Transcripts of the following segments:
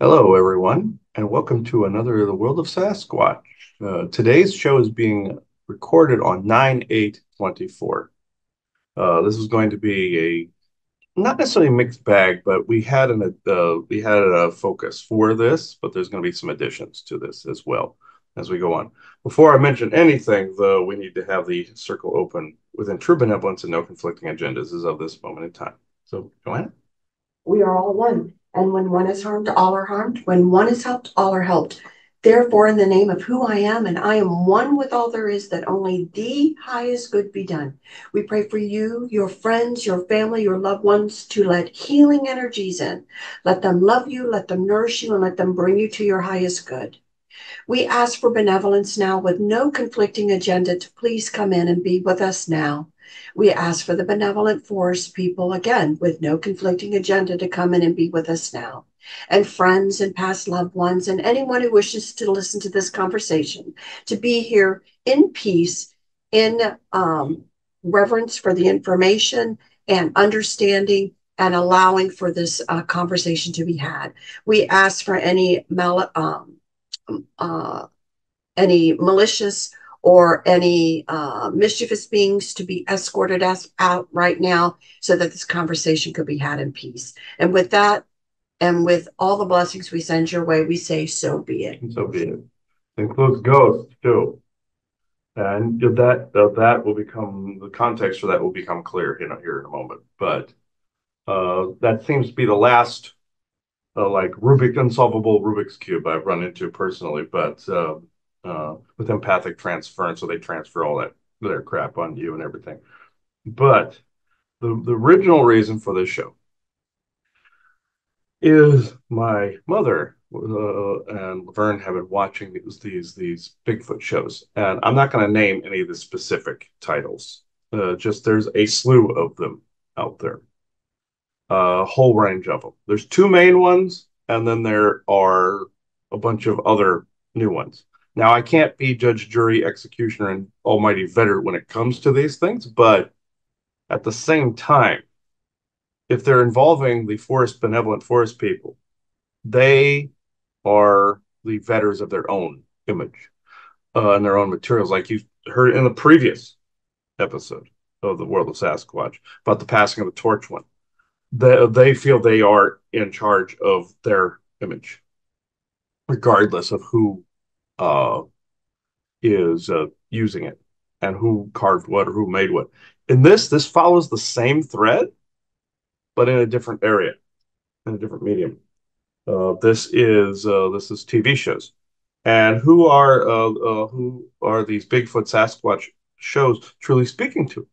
Hello, everyone, and welcome to another The World of Sasquatch. Today's show is being recorded on 9/8/24. This is going to be a not necessarily a mixed bag, but we had a focus for this, but there's going to be some additions to this as well as we go on. Before I mention anything, though, we need to have the circle open within true benevolence and no conflicting agendas as of this moment in time. So, Joanna? We are all one. And when one is harmed, all are harmed. When one is helped, all are helped. Therefore, in the name of who I am, and I am one with all there is, that only the highest good be done. We pray for you, your friends, your family, your loved ones to let healing energies in. Let them love you, let them nourish you, and let them bring you to your highest good. We ask for benevolence now with no conflicting agenda to please come in and be with us now. We ask for the benevolent forest people, again, with no conflicting agenda to come in and be with us now. And friends and past loved ones, and anyone who wishes to listen to this conversation, to be here in peace, in reverence for the information and understanding and allowing for this conversation to be had. We ask for uh, any malicious or any mischievous beings to be escorted us out right now so that this conversation could be had in peace. And with that, and with all the blessings we send your way, we say, so be it. So be it. Includes ghosts too. And that will become the context for that will become clear here in a moment. But that seems to be the last like unsolvable Rubik's cube I've run into personally. But with empathic transference, so they transfer all that their crap on you and everything. But the original reason for this show is my mother and Laverne have been watching these Bigfoot shows, and I'm not going to name any of the specific titles. Just there's a slew of them out there, a whole range of them. There's two main ones, and then there are a bunch of other new ones. Now I can't be judge, jury, executioner, and almighty vetter when it comes to these things, but at the same time, if they're involving the benevolent forest people, they are the vetters of their own image and their own materials, like you heard in the previous episode of the World of Sasquatch about the passing of the torch one. They feel they are in charge of their image, regardless of who uh, is using it and who carved what or who made what. In this follows the same thread, but in a different area, in a different medium. This is TV shows, and who are these Bigfoot Sasquatch shows truly speaking to?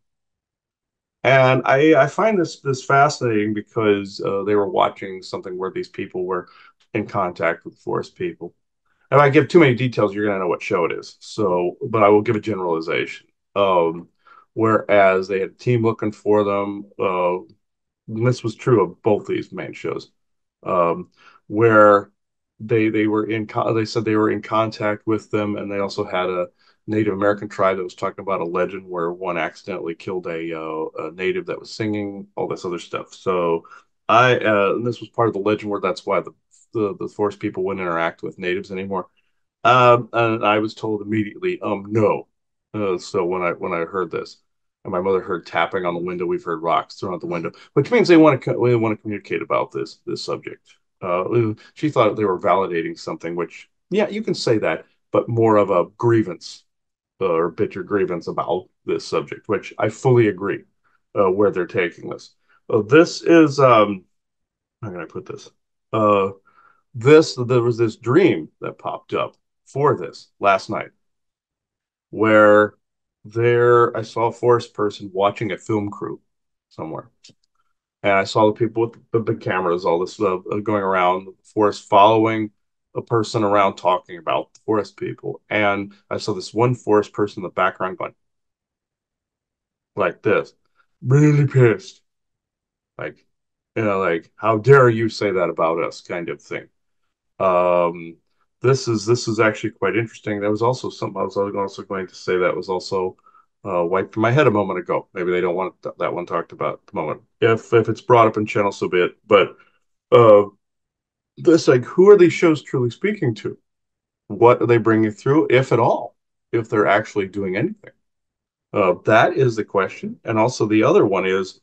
And I find this fascinating because they were watching something where these people were in contact with forest people. If I give too many details, you're gonna know what show it is. So, but I will give a generalization. Whereas they had a team looking for them. This was true of both these main shows, um, where they said they were in contact with them, and they also had a Native American tribe that was talking about a legend where one accidentally killed a native that was singing all this other stuff. So and this was part of the legend where that's why the forest people wouldn't interact with natives anymore. And I was told immediately, no. So when I heard this, and my mother heard tapping on the window, we've heard rocks thrown out the window, which means they want to communicate about this subject. She thought they were validating something, which yeah, you can say that, but more of a grievance or bitter grievance about this subject, which I fully agree where they're taking this. This is how can I put this? Uh, there was this dream that popped up for this last night where I saw a forest person watching a film crew somewhere. And I saw the people with the big cameras, all this going around the forest, following a person around talking about the forest people. And I saw this one forest person in the background going like this, really pissed, like, like, how dare you say that about us, kind of thing. Um, this is actually quite interesting. That was also something I was also going to say that was also wiped from my head a moment ago. Maybe they don't want that one talked about at the moment. If it's brought up in channel, so be it. But uh, This like, who are these shows truly speaking to? What are they bringing through, if at all, if they're actually doing anything? That is the question. And also the other one is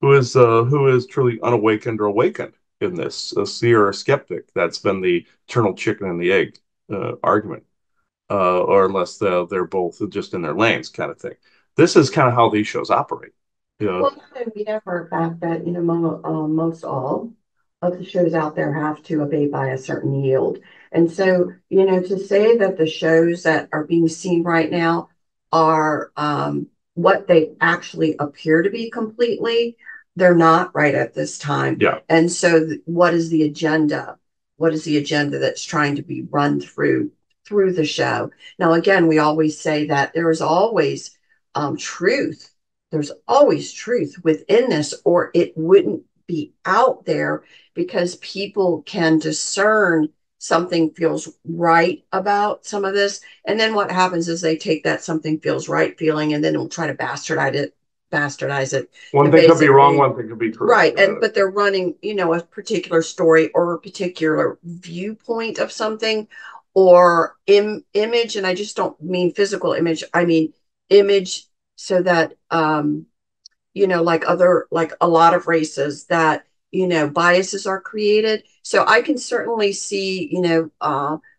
who is truly unawakened or awakened in this, a seer or a skeptic? That's been the eternal chicken and the egg argument, or unless they're both just in their lanes, kind of thing. This is kind of how these shows operate. Yeah, Well, and we know for a fact that, most all of the shows out there have to abate by a certain yield. And so, to say that the shows that are being seen right now are what they actually appear to be completely, they're not right at this time. yeah. And so, what is the agenda? What is the agenda that's trying to be run through the show? Now, again, we always say that there is always truth, there's always truth within this, or it wouldn't be out there, because people can discern something feels right about some of this. And then what happens is they take that something feels right feeling and then will try to bastardize it One to thing could be wrong, basically one thing could be correct. right. And but they're running, a particular story or a particular viewpoint of something or image. And I just don't mean physical image. I mean image, so that like a lot of races that, biases are created. So I can certainly see,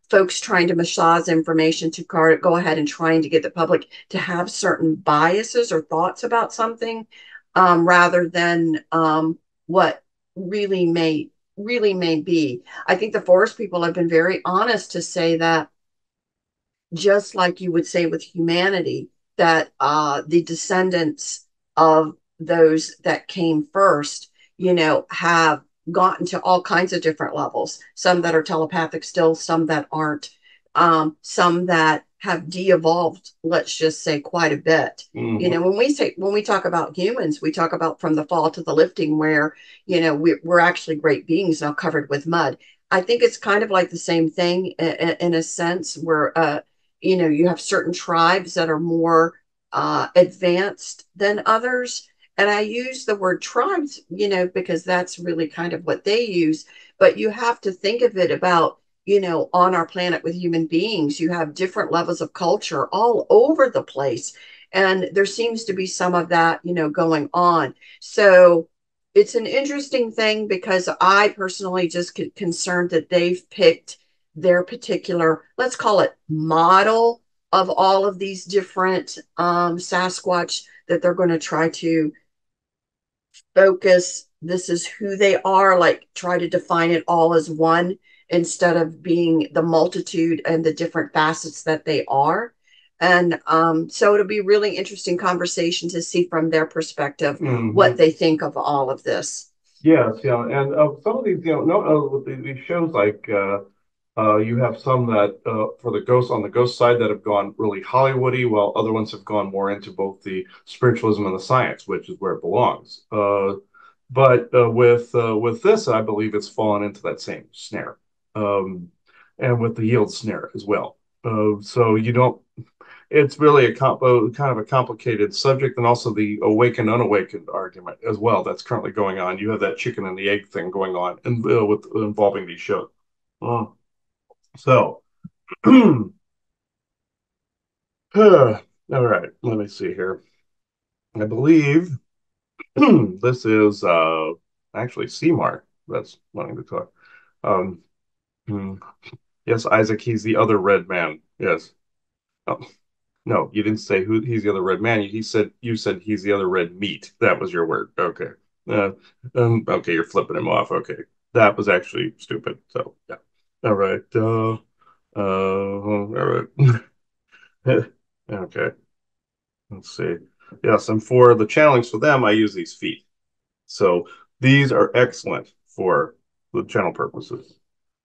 folks trying to massage information to go ahead and trying to get the public to have certain biases or thoughts about something, rather than what really may be. I think the forest people have been very honest to say that, just like you would say with humanity, that the descendants of those that came first, have gotten to all kinds of different levels. Some that are telepathic still, some that aren't, some that have de-evolved, let's just say, quite a bit. Mm-hmm. When we talk about humans, we talk about from the fall to the lifting, where we're actually great beings now covered with mud. I think it's kind of like the same thing in a sense, where you have certain tribes that are more advanced than others. And I use the word tribes, because that's really kind of what they use. But you have to think of it about, on our planet with human beings, you have different levels of culture all over the place. And there seems to be some of that, going on. So it's an interesting thing, because I personally just get concerned that they've picked their particular, let's call it, model of all of these different Sasquatch, that they're going to try to focus. This is who they are, like try to define it all as one, instead of being the multitude and the different facets that they are. And so it'll be really interesting conversation to see from their perspective Mm-hmm. what they think of all of this. Yes, yeah, and some of these, no, these shows like you have some that for the ghost on the ghost side that have gone really Hollywoody, while other ones have gone more into both the spiritualism and the science, which is where it belongs. But with this, I believe it's fallen into that same snare, and with the yield snare as well. So you don't. It's really kind of a complicated subject, and also the awakened unawakened argument as well that's currently going on. You have that chicken and the egg thing going on, and with involving these shows. Uh, so, all right, let me see here. I believe this is actually Seymour that's wanting to talk. Um, hmm, yes, Isaac, he's the other red man. Yes. Oh, no, you didn't say who he's the other red man. You said he's the other red meat. That was your word. Okay. Uh, okay, you're flipping him off. Okay. That was actually stupid. So yeah. All right. All right. Okay. Let's see. Yes, and for the challenge for them, I use these feet. So these are excellent for the channel purposes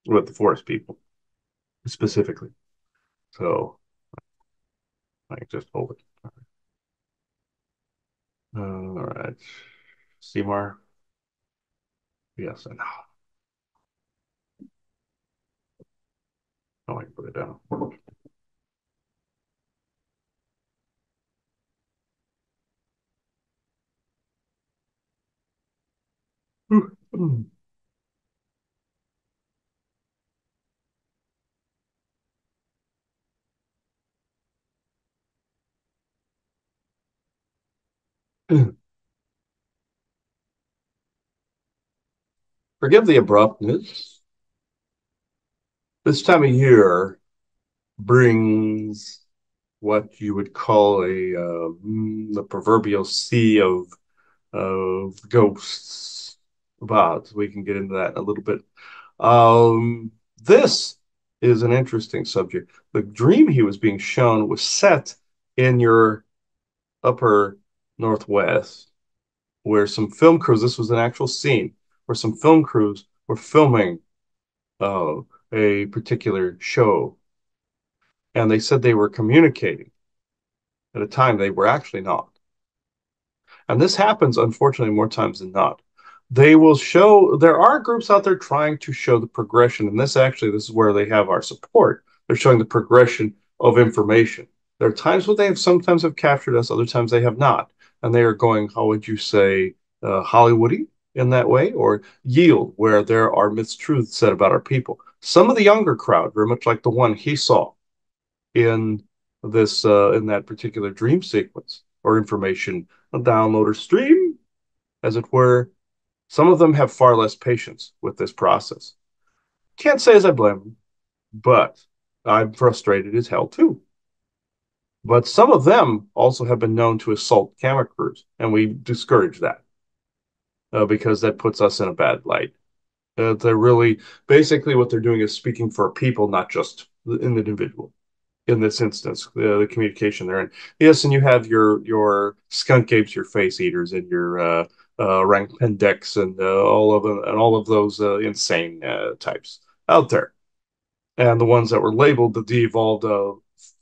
with the forest people specifically. So I can just hold it. All right. Seymour. Yes, and now I can put it down. Forgive the abruptness. This time of year brings what you would call the proverbial sea of ghosts. But we can get into that in a little bit. This is an interesting subject. The dream he was being shown was set in your upper northwest, where some film crews, this was an actual scene, where some film crews were filming uh, a particular show. And they said they were communicating at a time they were actually not. And this happens, unfortunately, more times than not. They will show, there are groups out there trying to show the progression. And this is where they have our support. They're showing the progression of information. There are times where they have sometimes have captured us, other times they have not. And they are going, how would you say, Hollywoody in that way, or yield, where there are mistruths said about our people. Some of the younger crowd, very much like the one he saw in in that particular dream sequence or information download or stream, as it were. Some of them have far less patience with this process. Can't say as I blame them, but I'm frustrated as hell too. But some of them also have been known to assault camera crews, and we discourage that because that puts us in a bad light. They're really basically what they're doing is speaking for people, not just an individual. In this instance, the communication there. And yes, and you have your skunk apes, your face eaters, and your Rankpendex, and all of them, and all of those insane types out there. And the ones that were labeled the de-evolved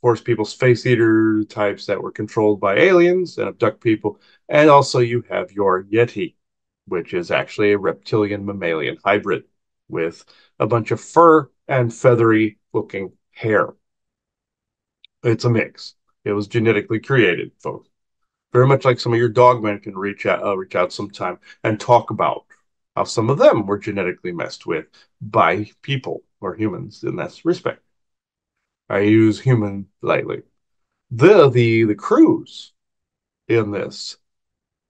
force people's face eater types that were controlled by aliens and abduct people. And also you have your Yeti, which is actually a reptilian mammalian hybrid with a bunch of fur and feathery looking hair. It's a mix. It was genetically created, folks. Very much like some of your dogmen can reach out sometime and talk about how some of them were genetically messed with by people or humans in that respect. I use human lightly. The crews in this,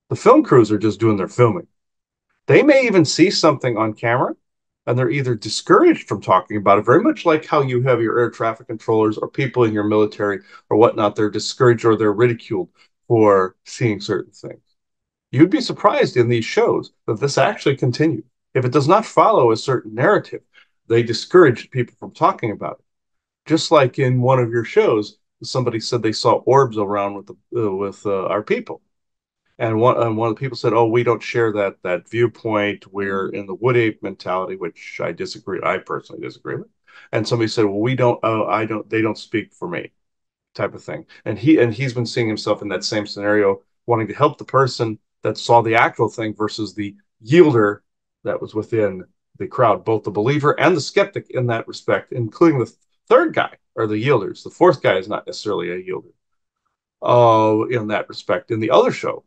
the film crews are just doing their filming. They may even see something on camera and they're either discouraged from talking about it, very much like how you have your air traffic controllers or people in your military or whatnot. They're discouraged or they're ridiculed for seeing certain things. You'd be surprised in these shows that this actually continues. If it does not follow a certain narrative, they discourage people from talking about it. Just like in one of your shows, somebody said they saw orbs around with our people, and one of the people said, "Oh, we don't share that viewpoint. We're in the wood ape mentality," which I disagree. I personally disagree with. And somebody said, "Well, we don't. Oh, I don't. They don't speak for me," type of thing. And he's been seeing himself in that same scenario, wanting to help the person that saw the actual thing versus the yielder that was within the crowd, both the believer and the skeptic in that respect, including the third guy or the yielders. The fourth guy is not necessarily a yielder. In that respect, in the other show,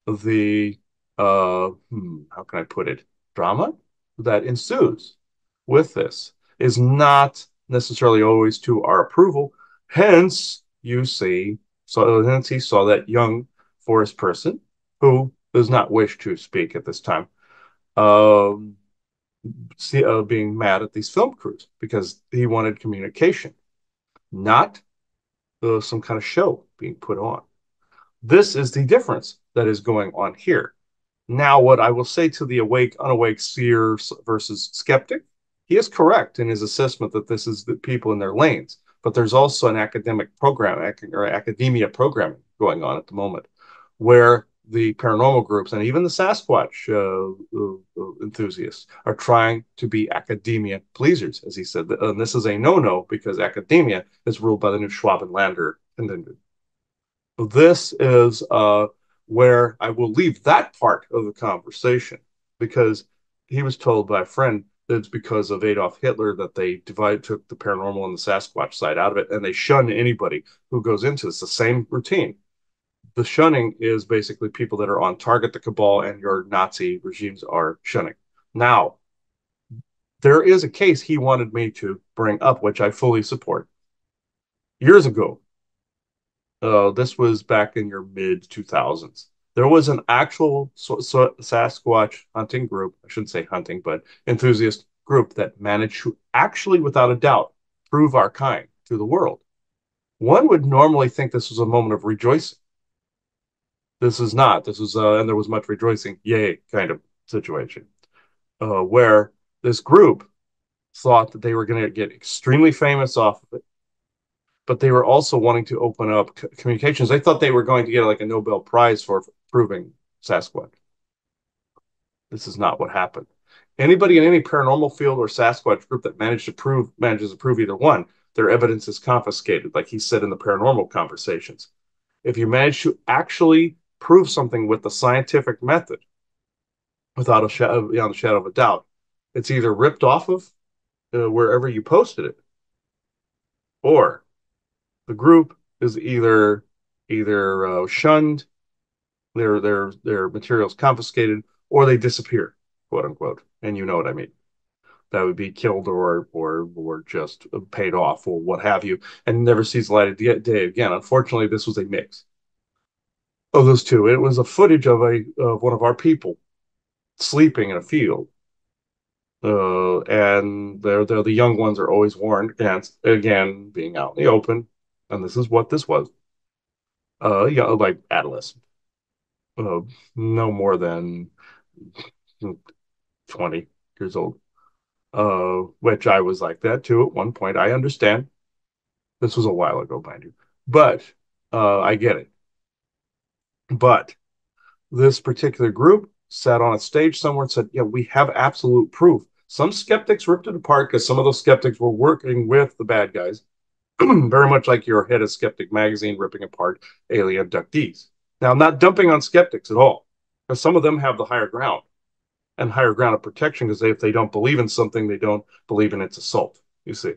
the how can I put it, drama that ensues with this is not necessarily always to our approval. Hence, you see, so hence he saw that young forest person who does not wish to speak at this time, um, being mad at these film crews because he wanted communication, not some kind of show being put on. This is the difference that is going on here. Now, what I will say to the awake, unawake seer versus skeptic, he is correct in his assessment that this is the people in their lanes. But there's also an academic program or academia programming going on at the moment where the paranormal groups and even the Sasquatch enthusiasts are trying to be academia pleasers, as he said. And this is a no-no because academia is ruled by the new Schwabenlander contingent. This is where I will leave that part of the conversation because he was told by a friend that it's because of Adolf Hitler that they took the paranormal and the Sasquatch side out of it, and they shun anybody who goes into this. The same routine. The shunning is basically people that are on target, the cabal, and your Nazi regimes are shunning. Now, there is a case he wanted me to bring up, which I fully support. Years ago, this was back in your mid 2000s. There was an actual Sasquatch hunting group. I shouldn't say hunting, but enthusiast group that managed to actually, without a doubt, prove our kind to the world. One would normally think this was a moment of rejoicing. This is not. This is, and there was much rejoicing, yay, kind of situation, where this group thought that they were going to get extremely famous off of it, but they were also wanting to open up communications. They thought they were going to get like a Nobel Prize for proving Sasquatch. This is not what happened. Anybody in any paranormal field or Sasquatch group that manages to prove either one, their evidence is confiscated, like he said in the paranormal conversations. If you manage to actually prove something with the scientific method, without a shadow, beyond the shadow of a doubt, it's either ripped off of wherever you posted it, or the group is either shunned, their materials confiscated, or they disappear, quote unquote. And you know what I mean. That would be killed or just paid off or what have you, and never sees the light of day again. Unfortunately, this was a mix of those two. It was a footage of one of our people sleeping in a field, and they're the young ones are always warned against again being out in the open, and this is what this was. Yeah, like adolescent, uh, no more than 20 years old. Which I was like that too at one point. I understand. This was a while ago, mind you, but I get it. But this particular group sat on a stage somewhere and said, "Yeah, we have absolute proof." Some skeptics ripped it apart because some of those skeptics were working with the bad guys, very much like your head of Skeptic magazine ripping apart alien abductees. Now, I'm not dumping on skeptics at all, because some of them have the higher ground and higher ground of protection because if they don't believe in something, they don't believe in its assault. You see,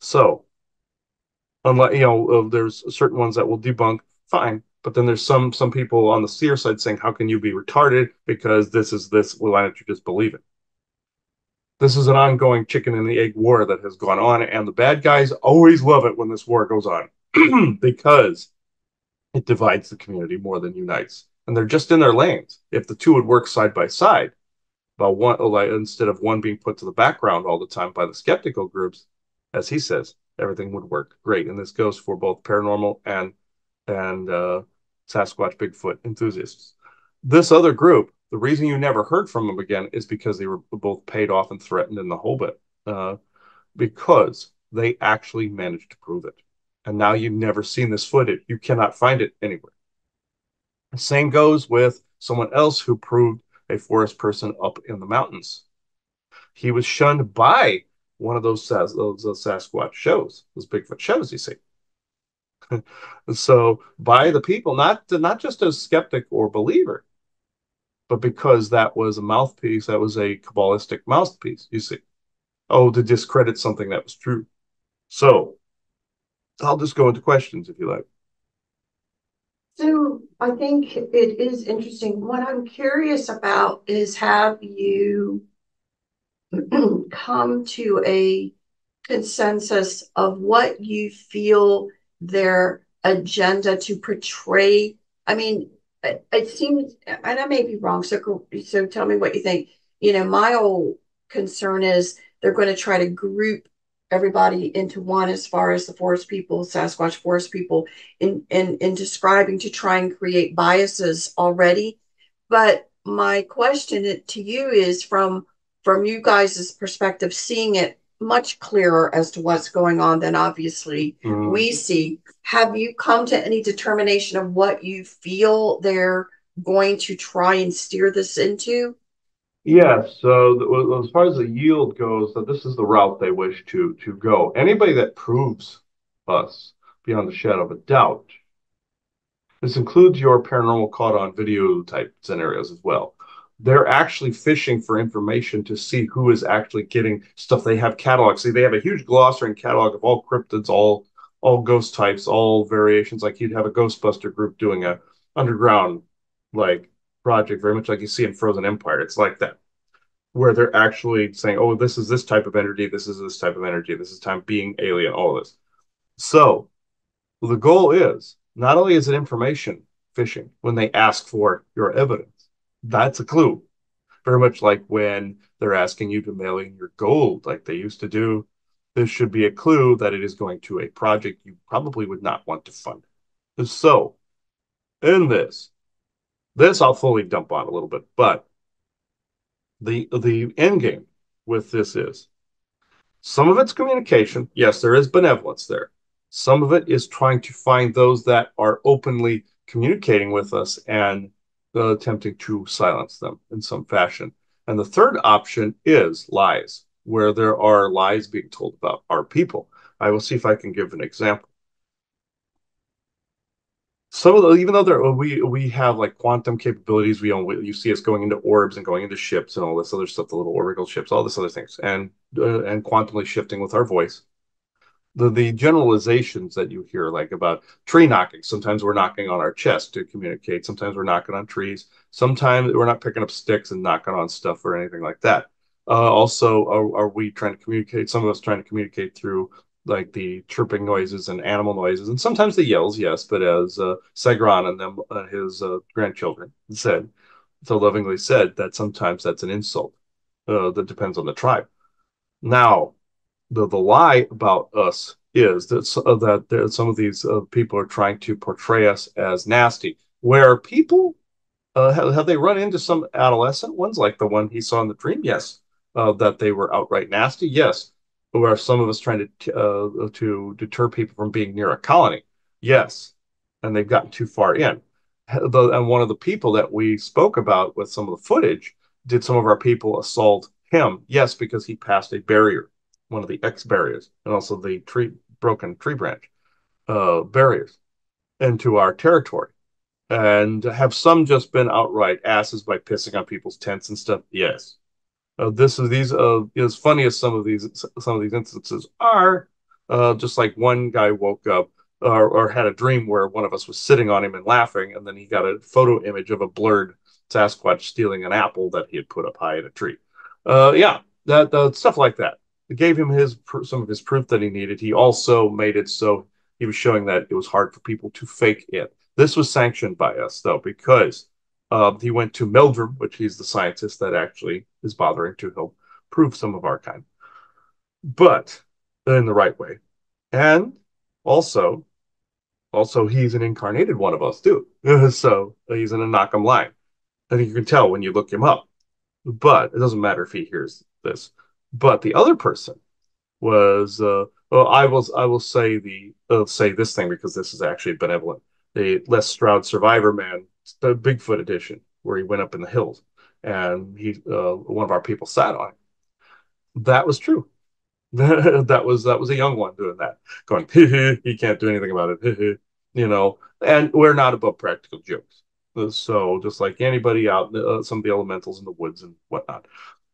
so unless there's certain ones that will debunk, fine. But then there's some people on the seer side saying, "How can you be retarded? Because this is this. Well, why don't you just believe it?" This is an ongoing chicken and the egg war that has gone on, and the bad guys always love it when this war goes on because it divides the community more than unites. And they're just in their lanes. If the two would work side by side, about one like instead of one being put to the background all the time by the skeptical groups, as he says, everything would work great. And this goes for both paranormal and Sasquatch Bigfoot enthusiasts. This other group, the reason you never heard from them again is because they were both paid off and threatened in the whole bit, because they actually managed to prove it. And now you've never seen this footage. You cannot find it anywhere. The same goes with someone else who proved a forest person up in the mountains. He was shunned by one of those Sasquatch shows, those Bigfoot shows, you see. So by the people, not just as skeptic or believer, but because that was a mouthpiece, that was a Kabbalistic mouthpiece, you see. Oh, to discredit something that was true. So I'll just go into questions if you like. So I think it is interesting. What I'm curious about is have you come to a consensus of what you feel their agenda to portray? I mean, it seems, and I may be wrong, so tell me what you think. My whole concern is they're going to try to group everybody into one as far as the forest people, Sasquatch forest people, in describing to try and create biases already. But my question to you is from you guys' perspective, seeing it much clearer as to what's going on than obviously Mm. we see. Have you come to any determination of what you feel they're going to try and steer this into? Yeah, so as far as the yield goes, that this is the route they wish to go. Anybody that proves us beyond the shadow of a doubt, this includes your paranormal caught on video type scenarios as well. They're actually fishing for information to see who is actually getting stuff. They have catalogs. See, they have a huge glossary and catalog of all cryptids, all ghost types, all variations. Like you'd have a Ghostbuster group doing a underground like project, very much like you see in Frozen Empire. It's like that where they're actually saying, "Oh, this is this type of energy, this is this type of energy, this is time being alien, all of this." So the goal is not only is it information fishing, when they ask for your evidence. That's a clue. Very much like when they're asking you to mail in your gold, like they used to do. This should be a clue that it is going to a project you probably would not want to fund. So, in this I'll fully dump on a little bit, but the end game with this is some of it's communication. Yes, there is benevolence there. Some of it is trying to find those that are openly communicating with us and attempting to silence them in some fashion. And the third option is lies, where there are lies being told about our people. I will see if I can give an example. Some of the, even though we have like quantum capabilities, you see us going into orbs and going into ships and all this other stuff, the little orbital ships, all this other things, and quantumly shifting with our voice. The generalizations that you hear, like about tree knocking. Sometimes we're knocking on our chest to communicate. Sometimes we're knocking on trees. Sometimes we're not picking up sticks and knocking on stuff or anything like that. Also, are we trying to communicate? Some of us trying to communicate through like the chirping noises and animal noises, and sometimes the yells, yes. But as Segron and them, his grandchildren said, so lovingly said, that sometimes that's an insult. That depends on the tribe. Now, the lie about us is that some of these people are trying to portray us as nasty. Where people have they run into some adolescent ones like the one he saw in the dream? Yes. That they were outright nasty? Yes. Where some of us trying to deter people from being near a colony? Yes. And they've gotten too far in. And one of the people that we spoke about with some of the footage, did some of our people assault him? Yes, because he passed a barrier, one of the X barriers, and also the broken tree branch barriers into our territory. And have some just been outright asses by pissing on people's tents and stuff? Yes. This is these as funny as some of these instances are. Just like one guy woke up or had a dream where one of us was sitting on him and laughing, and then he got a photo image of a blurred Sasquatch stealing an apple that he had put up high in a tree. Yeah, that stuff like that. It gave him some of his proof that he needed. He also made it so he was showing that it was hard for people to fake it. This was sanctioned by us though, because he went to Meldrum, which he's the scientist that actually is bothering to help prove some of our kind, but in the right way. And also, he's an incarnated one of us too. So he's in a Knock'em line. I think you can tell when you look him up. But it doesn't matter if he hears this. But the other person was well, I will say say this thing because this is actually benevolent. The Les Stroud Survivor Man, the Bigfoot edition, where he went up in the hills, and he one of our people sat on it. That was true. That was a young one doing that, going he can't do anything about it, you know. And we're not above practical jokes. So just like anybody out, some of the elementals in the woods and whatnot.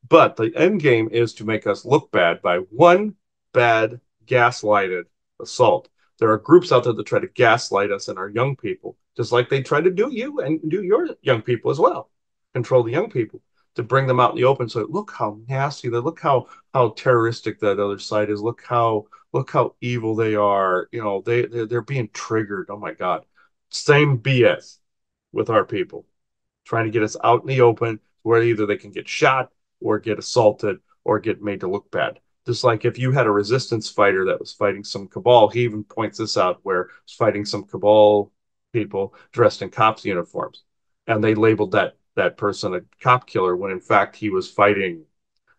But the end game is to make us look bad by one bad gaslighted assault. There are groups out there that try to gaslight us and our young people, just like they try to do you and do your young people as well. Control the young people to bring them out in the open. So look how nasty they look, how terroristic that other side is. Look how evil they are. You know, they're being triggered. Oh my God. Same BS with our people, trying to get us out in the open where either they can get shot or get assaulted or get made to look bad. Just like if you had a resistance fighter that was fighting some cabal, he even points this out where he's fighting some cabal people dressed in cops' uniforms. And they labeled that person a cop killer when in fact he was fighting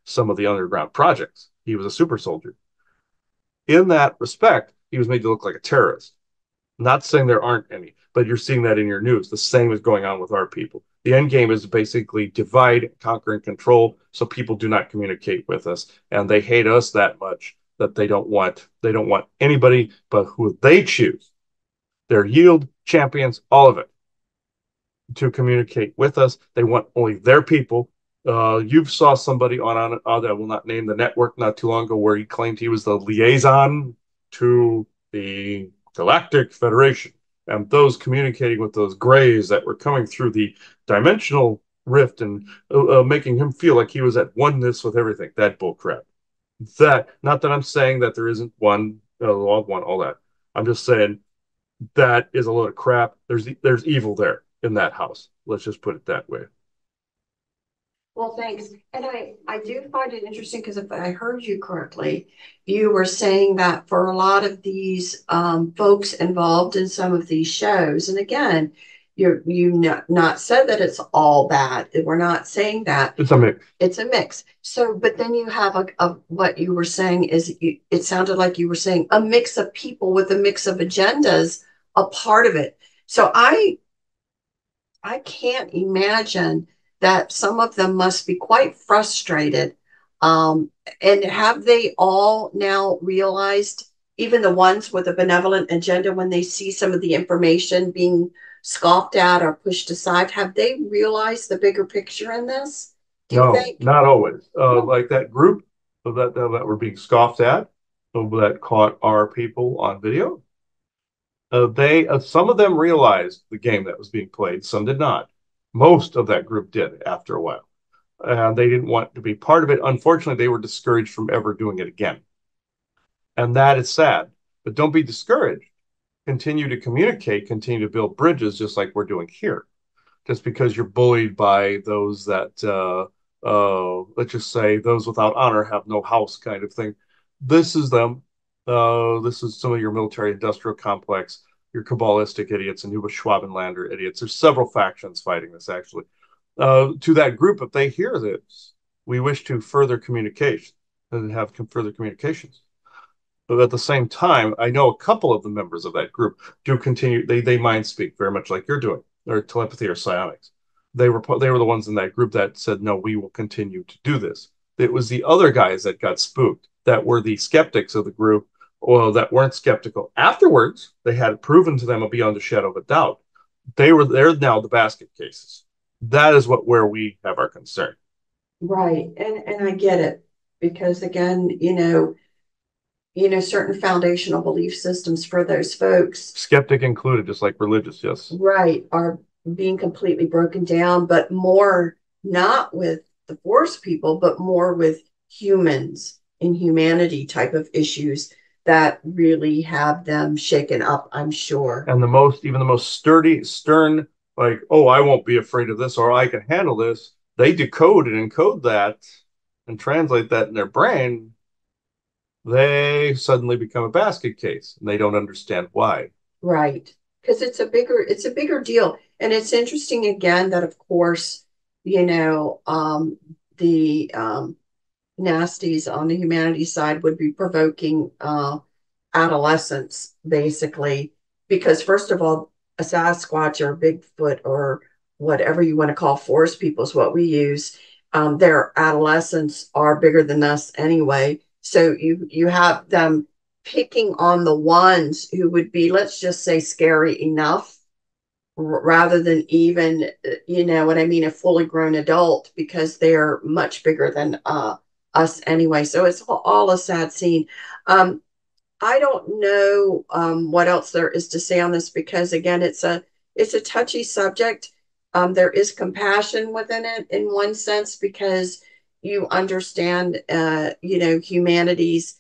some of the underground projects. He was a super soldier. In that respect, he was made to look like a terrorist. Not saying there aren't any, but you're seeing that in your news. The same is going on with our people. The end game is basically divide, conquer, and control, so people do not communicate with us, and they hate us that much that they don't want anybody but who they choose. Their yield champions, all of it, to communicate with us. They want only their people. You saw somebody on I will not name the network not too long ago where he claimed he was the liaison to the Galactic Federation, and those communicating with those grays that were coming through the dimensional rift and making him feel like he was at oneness with everything. That bullcrap. That, not that I'm saying that there isn't one law of one, all that. I'm just saying that is a load of crap. There's evil there in that house. Let's just put it that way. Well, thanks. And I do find it interesting because if I heard you correctly, you were saying that for a lot of these folks involved in some of these shows, and again, not said that it's all bad. We're not saying that. It's a mix. It's a mix. So, but then you have what you were saying is it sounded like you were saying a mix of people with a mix of agendas, a part of it. So I can't imagine that some of them must be quite frustrated. Um, and have they all now realized, even the ones with a benevolent agenda, when they see some of the information being scoffed at or pushed aside, have they realized the bigger picture in this? Do you No, think? not always. No. Like that group that were being scoffed at, that caught our people on video. They Some of them realized the game that was being played. Some did not. Most of that group did after a while, and they didn't want to be part of it. Unfortunately, they were discouraged from ever doing it again, and that is sad. But don't be discouraged. Continue to communicate. Continue to build bridges, just like we're doing here. Just because you're bullied by those that, let's just say, those without honor have no house kind of thing. This is them. This is some of your military industrial complex, your Kabbalistic idiots and Uber Schwabenlander idiots. There's several factions fighting this, actually. To that group, if they hear this, we wish to further communication and have further communications. But at the same time, I know a couple of the members of that group do continue. They mind speak very much like you're doing, or telepathy or psionics. They were the ones in that group that said, "No, we will continue to do this." It was the other guys that got spooked, that were the skeptics of the group, or that weren't skeptical. Afterwards, they had it proven to them beyond a shadow of a doubt. They're now the basket cases. That is where we have our concern. Right. And I get it because again, certain foundational belief systems for those folks, Skeptic included, just like religious, yes. right, are being completely broken down, but more not with the force people, but more with humans and humanity type of issues that really have them shaken up, I'm sure. And even the most stern, like, oh, I won't be afraid of this, or I can handle this, they decode and encode that and translate that in their brain. They suddenly become a basket case and they don't understand why. Right. Because it's a bigger deal. And it's interesting again that of course, the nasties on the humanities side would be provoking adolescence, basically, because first of all, a Sasquatch or a Bigfoot or whatever you want to call forest people is what we use. Their adolescents are bigger than us anyway. So you have them picking on the ones who would be, let's just say, scary enough rather than even, you know what I mean, a fully grown adult because they're much bigger than us anyway. So it's all a sad scene. Um, I don't know what else there is to say on this because again, it's a touchy subject. There is compassion within it in one sense because you understand, humanity's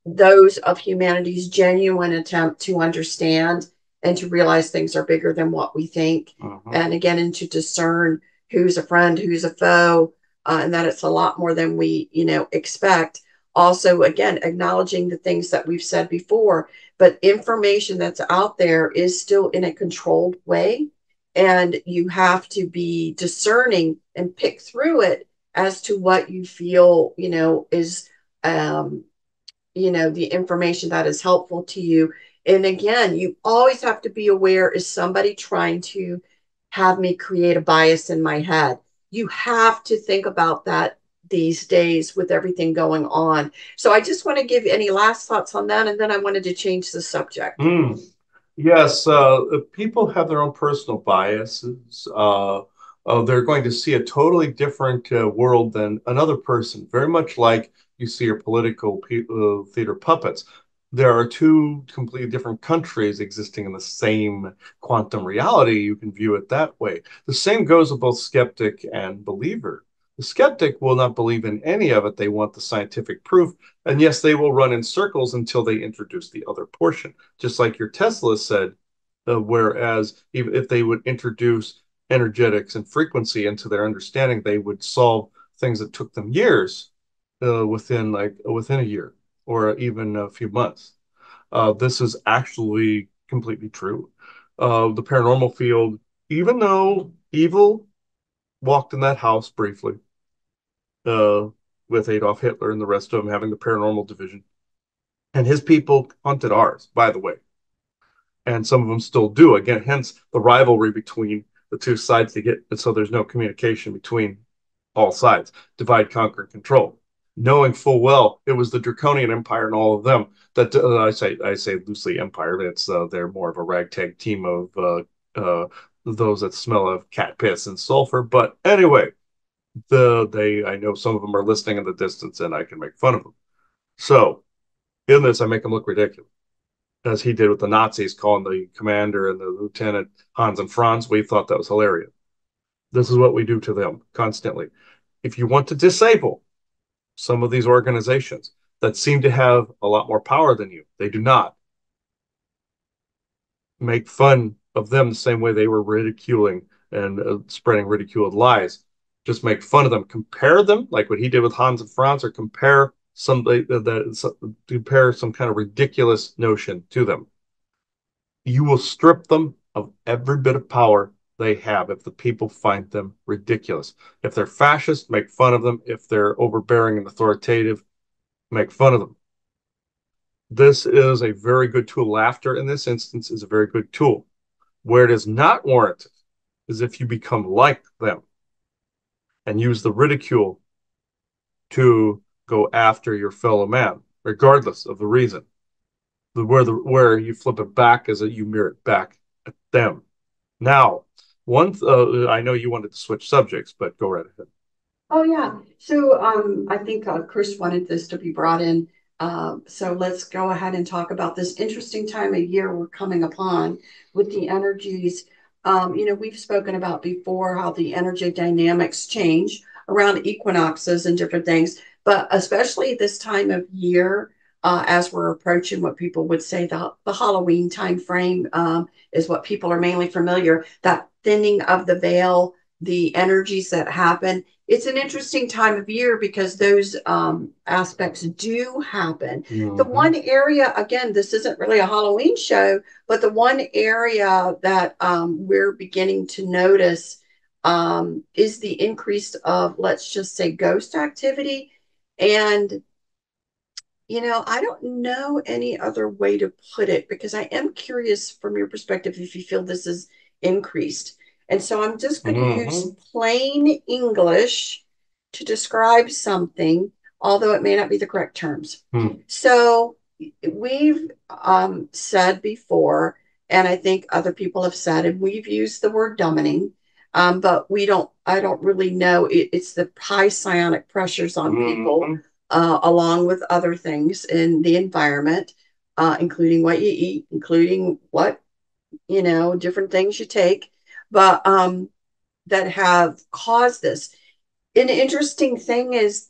those of humanity's genuine attempt to understand and to realize things are bigger than what we think. Uh-huh. And again, and to discern who's a friend, who's a foe, and that it's a lot more than we, expect. Also, again, acknowledging the things that we've said before, but information that's out there is still in a controlled way. And you have to be discerning and pick through it as to what you feel, is um, the information that is helpful to you. And again, you always have to be aware, is somebody trying to have me create a bias in my head? You have to think about that these days with everything going on. So I just want to give any last thoughts on that. And then I wanted to change the subject. Mm. Yes, people have their own personal biases. They're going to see a totally different world than another person, very much like you see your political theater puppets. There are two completely different countries existing in the same quantum reality. You can view it that way. The same goes with both skeptic and believer. The skeptic will not believe in any of it. They want the scientific proof. And yes, they will run in circles until they introduce the other portion. Just like your Tesla said, whereas if they would introduce energetics and frequency into their understanding, they would solve things that took them years within a year or even a few months. This is actually completely true. The paranormal field, even though evil walked in that house briefly, uh, with Adolf Hitler and the rest of them having the paranormal division, and his people hunted ours, by the way, and some of them still do. Again, hence the rivalry between the two sides to get, so there's no communication between all sides. Divide, conquer, and control. Knowing full well it was the Draconian Empire and all of them that I say loosely empire. That's they're more of a ragtag team of those that smell of cat piss and sulfur. But anyway, I know some of them are listening in the distance, and I can make fun of them. So in this, I make them look ridiculous, as he did with the Nazis, calling the commander and the lieutenant Hans and Franz. We thought that was hilarious. This is what we do to them constantly. If you want to disable some of these organizations that seem to have a lot more power than you, they do not. Make fun of them the same way they were ridiculing and spreading ridiculed lies. Just make fun of them. Compare them, like what he did with Hans and Franz, or compare some kind of ridiculous notion to them. You will strip them of every bit of power they have if the people find them ridiculous. If they're fascist, make fun of them. If they're overbearing and authoritative, make fun of them. This is a very good tool. Laughter in this instance is a very good tool. Where it is not warranted is if you become like them and use the ridicule to go after your fellow man, regardless of the reason. Where you flip it back is that you mirror it back at them. Now, I know you wanted to switch subjects, but go right ahead. Oh, yeah. So I think Chris wanted this to be brought in. So let's go ahead and talk about this interesting time of year we're coming upon with the energies. We've spoken about before how the energy dynamics change around equinoxes and different things, but especially this time of year, as we're approaching what people would say the Halloween time frame, is what people are mainly familiar, that thinning of the veil, the energies that happen. It's an interesting time of year because those aspects do happen. The Mm-hmm. one area, again, this isn't really a Halloween show, but the one area that we're beginning to notice is the increase of, let's just say, ghost activity. And I don't know any other way to put it because I am curious from your perspective if you feel this is increased. And so I'm just going to use Mm-hmm. plain English to describe something, although it may not be the correct terms. Mm-hmm. So we've said before, and I think other people have said, and we've used the word dumbing, but I don't really know. It's the high psionic pressures on people Mm-hmm. along with other things in the environment, including what you eat, including what, different things you take, but that have caused this. An interesting thing is,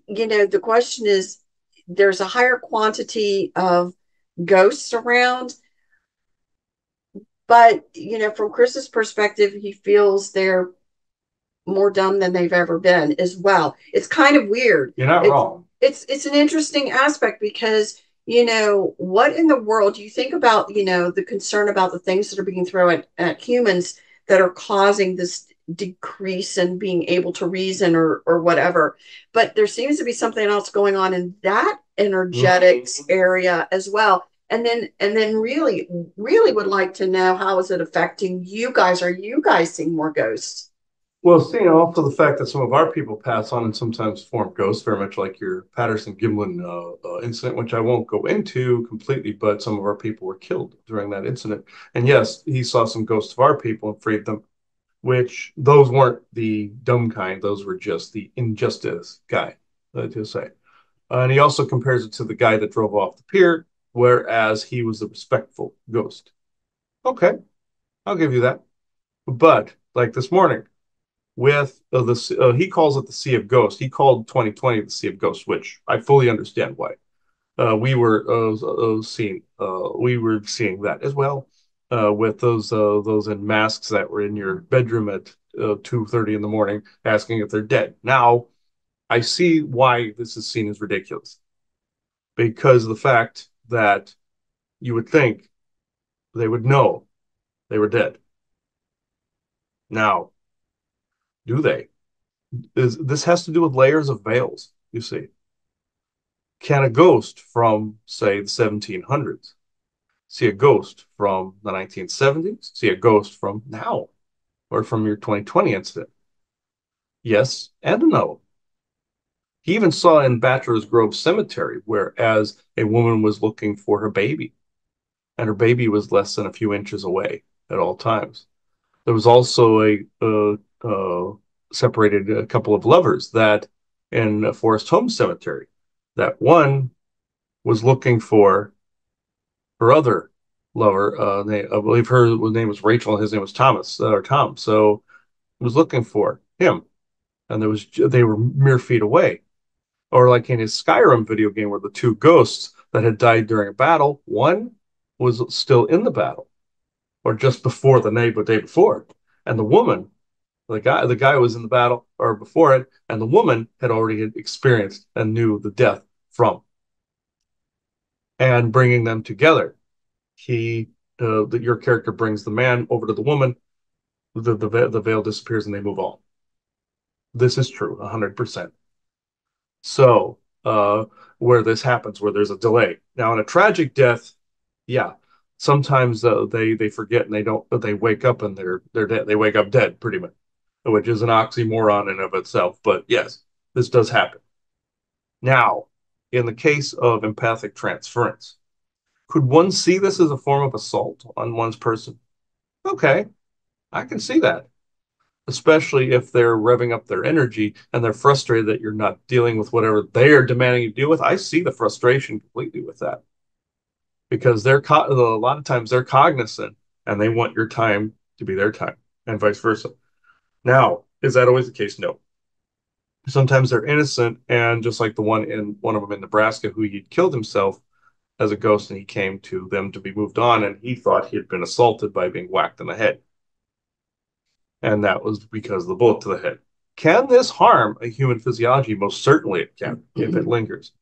the question is there's a higher quantity of ghosts around, but, from Chris's perspective, he feels they're more dumb than they've ever been as well. It's kind of weird. You're not wrong. It's an interesting aspect because what in the world do you think about the concern about the things that are being thrown at humans that are causing this decrease in being able to reason or whatever, but there seems to be something else going on in that energetics area as well. And then really would like to know, how is it affecting you guys? Are you guys seeing more ghosts? Well, seeing also the fact that some of our people pass on and sometimes form ghosts, very much like your Patterson Gimlin incident, which I won't go into completely, but some of our people were killed during that incident. And yes, he saw some ghosts of our people and freed them, which those weren't the dumb kind, those were just the injustice guy, to say. And he also compares it to the guy that drove off the pier, whereas he was the respectful ghost. Okay, I'll give you that. But like this morning, with he calls it the Sea of Ghosts. He called 2020 the Sea of Ghosts, which I fully understand why. We were seeing that as well with those in masks that were in your bedroom at 2:30 in the morning asking if they're dead. Now I see why this is seen as ridiculous because of the fact that you would think they would know they were dead. Now, do they? This has to do with layers of veils, you see. Can a ghost from, say, the 1700s see a ghost from the 1970s? See a ghost from now or from your 2020 incident? Yes and no. He even saw in Bachelor's Grove Cemetery, whereas a woman was looking for her baby, and her baby was less than a few inches away at all times. There was also separated a couple of lovers that in Forest Home Cemetery, that one was looking for her other lover. I believe her name was Rachel, and his name was Thomas or Tom. So was looking for him, and they were mere feet away. Or like in his Skyrim video game, where the two ghosts that had died during a battle, one was still in the battle, or just before the night, but day before, and the woman, the guy was in the battle or before it, and the woman had already experienced and knew the death from, and bringing them together. Your character brings the man over to the woman, the veil disappears, and they move on. This is true, 100%. So, where this happens, where there's a delay. Now, in a tragic death, yeah, sometimes they forget and they wake up and they're dead. They wake up dead, pretty much, which is an oxymoron in of itself. But yes, this does happen. Now, in the case of empathic transference, could one see this as a form of assault on one's person? Okay, I can see that, especially if they're revving up their energy and they're frustrated that you're not dealing with whatever they are demanding you deal with. I see the frustration completely with that because a lot of times they're cognizant and they want your time to be their time and vice versa. Now, is that always the case? No. Sometimes they're innocent, and just like the one of them in Nebraska who he killed himself as a ghost, and he came to them to be moved on, and he thought he had been assaulted by being whacked in the head, and that was because of the bullet to the head. Can this harm a human physiology? Most certainly it can, if it lingers.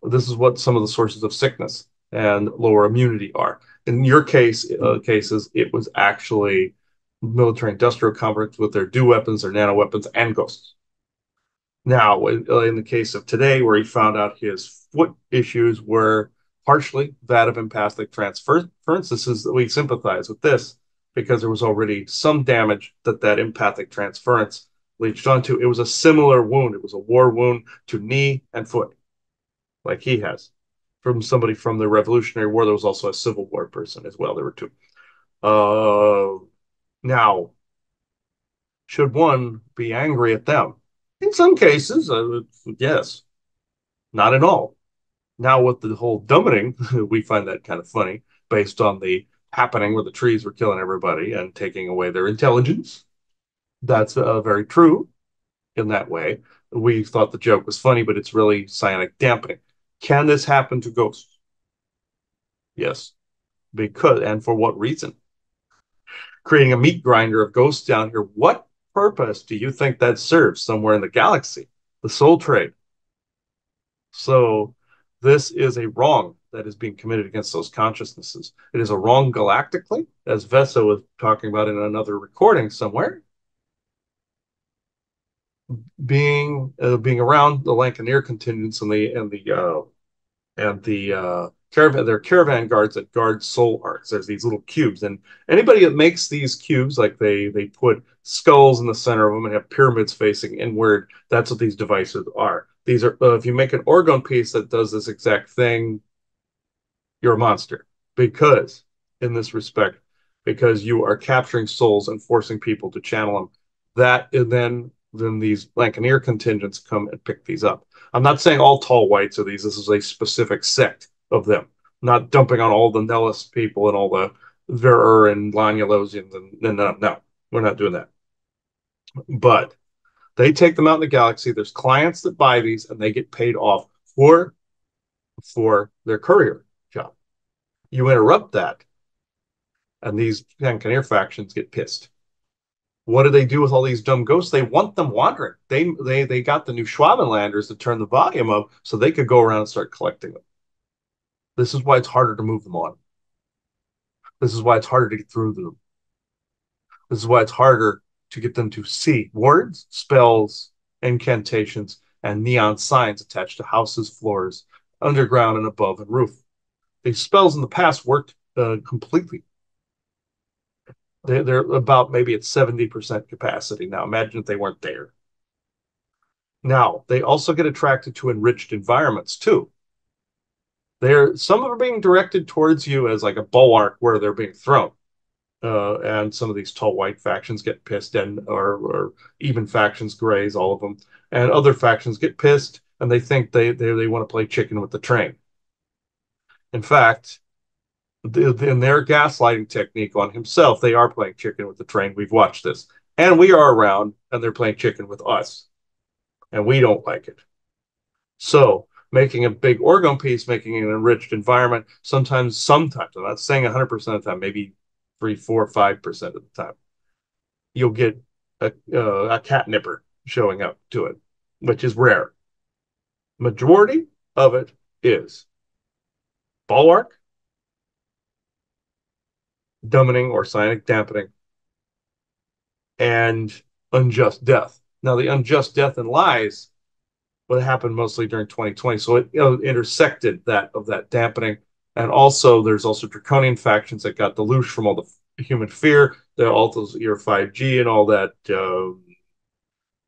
This is what some of the sources of sickness and lower immunity are. In your cases, it was actually military industrial complex with their do weapons, their nano weapons, and ghosts. Now, in the case of today, where he found out his foot issues were partially that of empathic transference, we sympathize with this because there was already some damage that empathic transference leached onto. It was a similar wound. It was a war wound to knee and foot, like he has, from somebody from the Revolutionary War. There was also a Civil War person as well. There were two. Now, should one be angry at them? In some cases, yes, not at all. Now, with the whole dummeting, we find that kind of funny based on the happening where the trees were killing everybody and taking away their intelligence. That's very true in that way. We thought the joke was funny, but it's really psionic dampening. Can this happen to ghosts? Yes, because, and for what reason? Creating a meat grinder of ghosts down here. What purpose do you think that serves somewhere in the galaxy? The soul trade. So this is a wrong that is being committed against those consciousnesses. It is a wrong galactically, as Vessa was talking about in another recording somewhere. Being around the Lancaneer contingents and the caravan, they're caravan guards that guard soul arcs. There's these little cubes, and anybody that makes these cubes, like they put skulls in the center of them and have pyramids facing inward. That's what these devices are. These are if you make an orgone piece that does this exact thing, you're a monster because in this respect, because you are capturing souls and forcing people to channel them. That and then these Lancaneer contingents come and pick these up. I'm not saying all tall whites are these. This is a specific sect of them. I'm not dumping on all the Nellis people and all the Verer and Lanyalosians and no, no, we're not doing that. But They take them out in the galaxy. There's clients that buy these and they get paid off for their courier job. You interrupt that, and these Cannoneer factions get pissed. What do they do with all these dumb ghosts? They want them wandering. They got the new Schwabenlanders to turn the volume up so they could go around and start collecting them. This is why it's harder to move them on. This is why it's harder to get through them. This is why it's harder to get them to see words, spells, incantations, and neon signs attached to houses, floors, underground and above, and roof. These spells in the past worked completely. They're about maybe at 70% capacity now. Imagine if they weren't there. Now, they also get attracted to enriched environments too. Some are being directed towards you as like a bulwark where they're being thrown. And some of these tall white factions get pissed, and or even factions, grays, all of them, and other factions get pissed, and they think they want to play chicken with the train. In fact, in their gaslighting technique on himself, they are playing chicken with the train. We've watched this, and we are around, and they're playing chicken with us, and we don't like it. So making a big orgone piece, making an enriched environment, sometimes, I'm not saying 100% of the time, maybe 3, 4, 5% of the time, you'll get a cat nipper showing up to it, which is rare. Majority of it is bulwark, dumbing or psionic dampening, and unjust death. Now, the unjust death and lies what happened mostly during 2020. So it intersected that dampening. And also, there's also draconian factions that got deluged from all the human fear. There are all those your 5G and all that,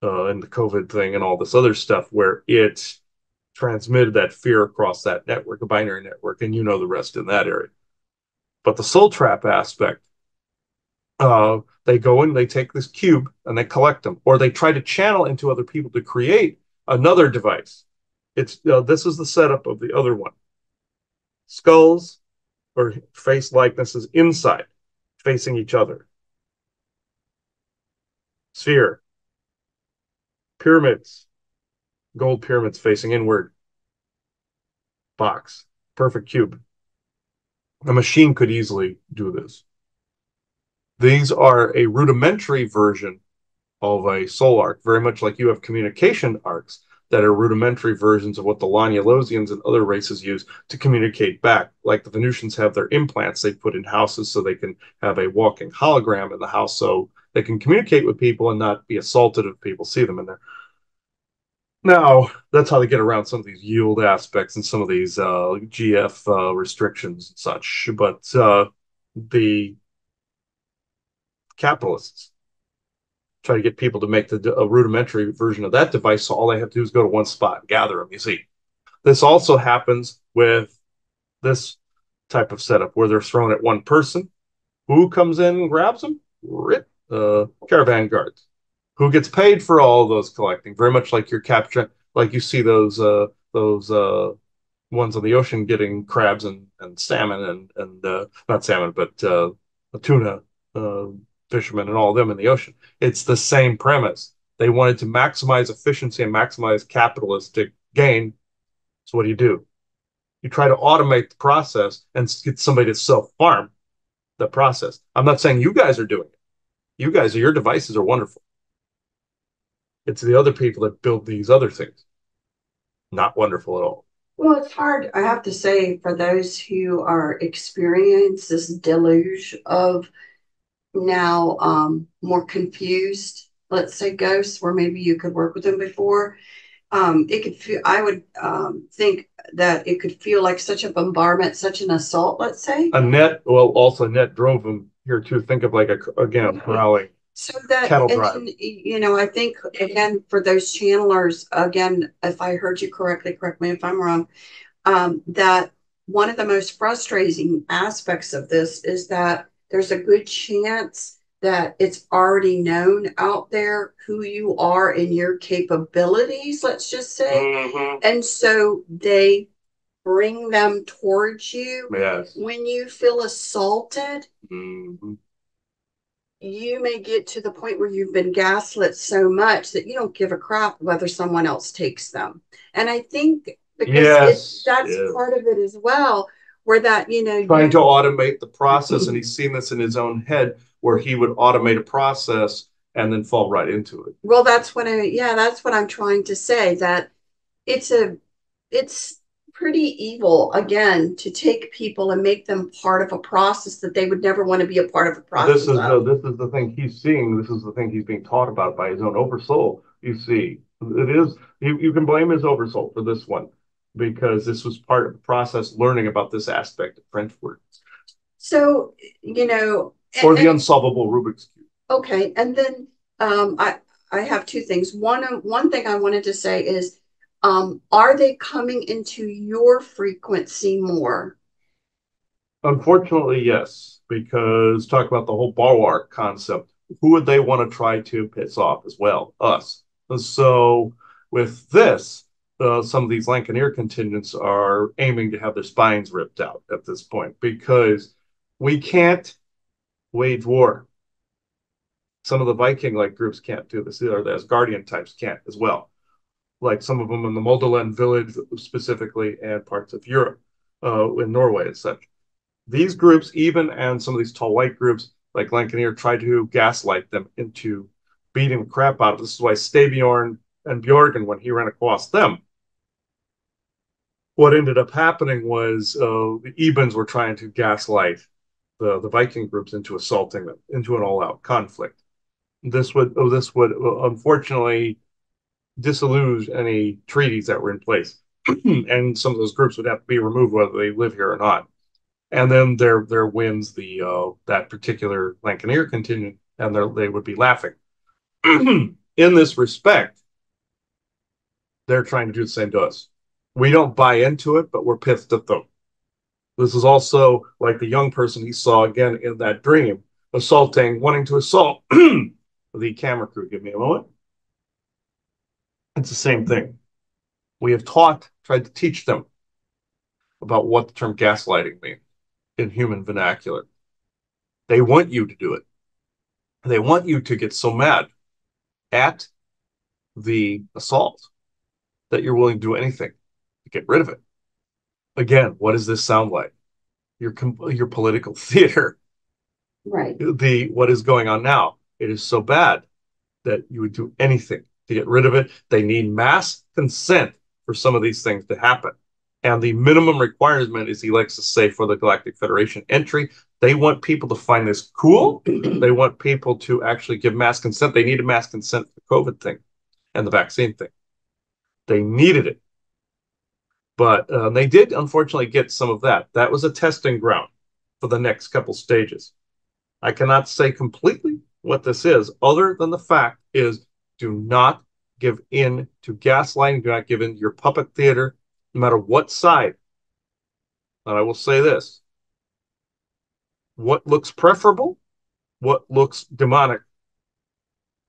and the COVID thing and all this other stuff, where it transmitted that fear across that network, a binary network, and you know the rest in that area. But the soul trap aspect, they go in, they take this cube and they collect them, or they try to channel into other people to create another device. This is the setup of the other one. Skulls or face likenesses inside, facing each other. Sphere, pyramids, gold pyramids facing inward. Box, perfect cube. A machine could easily do this. These are a rudimentary version of a soul arc, very much like you have communication arcs that are rudimentary versions of what the Laniolosians and other races use to communicate back. Like the Venusians have their implants they put in houses so they can have a walking hologram in the house so they can communicate with people and not be assaulted if people see them in there. Now, that's how they get around some of these yield aspects and some of these GF restrictions and such. But the capitalists try to get people to make a rudimentary version of that device. So all they have to do is go to one spot and gather them. You see, this also happens with this type of setup where they're thrown at one person. Who comes in and grabs them? Caravan guards. Who gets paid for all of those collecting? Very much like your capture, like you see those ones on the ocean getting crabs and salmon and not salmon but tuna uh, fishermen and all of them in the ocean. It's the same premise. They wanted to maximize efficiency and maximize capitalistic gain. So what do? You try to automate the process and get somebody to self farm the process. I'm not saying you guys are doing it. Your devices are wonderful. It's the other people that build these other things. Not wonderful at all. Well, it's hard, I have to say, for those who are experienced this deluge of now more confused, let's say ghosts, where maybe you could work with them before. It could feel, I would think that it could feel like such a bombardment, such an assault, let's say. Also Net drove them here too. Think of like again, rally. So that, cattle and drive. then, I think, again, for those channelers, again, if I heard you correctly, correct me if I'm wrong, that one of the most frustrating aspects of this is that there's a good chance that it's already known out there who you are and your capabilities, let's just say. Mm-hmm. And so they bring them towards you. Yes. When you feel assaulted. Mm-hmm. you may get to the point where you've been gaslit so much that you don't give a crap whether someone else takes them. And I think because Yes, that's yes. part of it as well, where that, Trying you to automate the process, and he's seen this in his own head where he would automate a process and then fall right into it. well, that's what I'm trying to say, that it's a it's pretty evil again to take people and make them part of a process that they would never want to be a part of a process of. This is the thing he's seeing. This is the thing he's being taught about by his own oversoul. You see, it is you can blame his oversoul for this one because this was part of the process learning about this aspect of French words So, or the unsolvable Rubik's cube. okay, and then I have two things. One thing I wanted to say is, are they coming into your frequency more? Unfortunately, yes, because talk about the whole bulwark concept. Who would they want to try to piss off as well? Us. So with this, some of these Lancaneer contingents are aiming to have their spines ripped out at this point because we can't wage war. Some of the Viking like groups can't do this, or the Asgardian types can't as well. Like some of them in the Moldoland village specifically, and parts of Europe, in Norway and such. These groups, even and some of these tall white groups like Lancaneer, try to gaslight them into beating the crap out of. This is why Stabjorn and Bjorgen, when he ran across them, what ended up happening was the Ebens were trying to gaslight the Viking groups into assaulting them into an all-out conflict. This would unfortunately disilluge any treaties that were in place, and some of those groups would have to be removed whether they live here or not. And then there wins the that particular Lancaneer contingent, and they would be laughing. In this respect, they're trying to do the same to us. We don't buy into it, but we're pissed at them. This is also like the young person he saw again in that dream, wanting to assault the camera crew. Give me a moment. It's the same thing. We have tried to teach them about what the term gaslighting means in human vernacular. They want you to do it. They want you to get so mad at the assault that you're willing to do anything to get rid of it. Again, what does this sound like? Your political theater. Right. The what is going on now? It is so bad that you would do anything to get rid of it. They need mass consent for some of these things to happen. And the minimum requirement is, he likes to say, for the Galactic Federation entry, they want people to find this cool. They want people to actually give mass consent. They needed mass consent for the COVID thing and the vaccine thing. They needed it. But they did, unfortunately, get some of that. That was a testing ground for the next couple stages. I cannot say completely what this is, other than the fact is, do not give in to gaslighting. Do not give in to your puppet theater, no matter what side. And I will say this: what looks preferable, what looks demonic,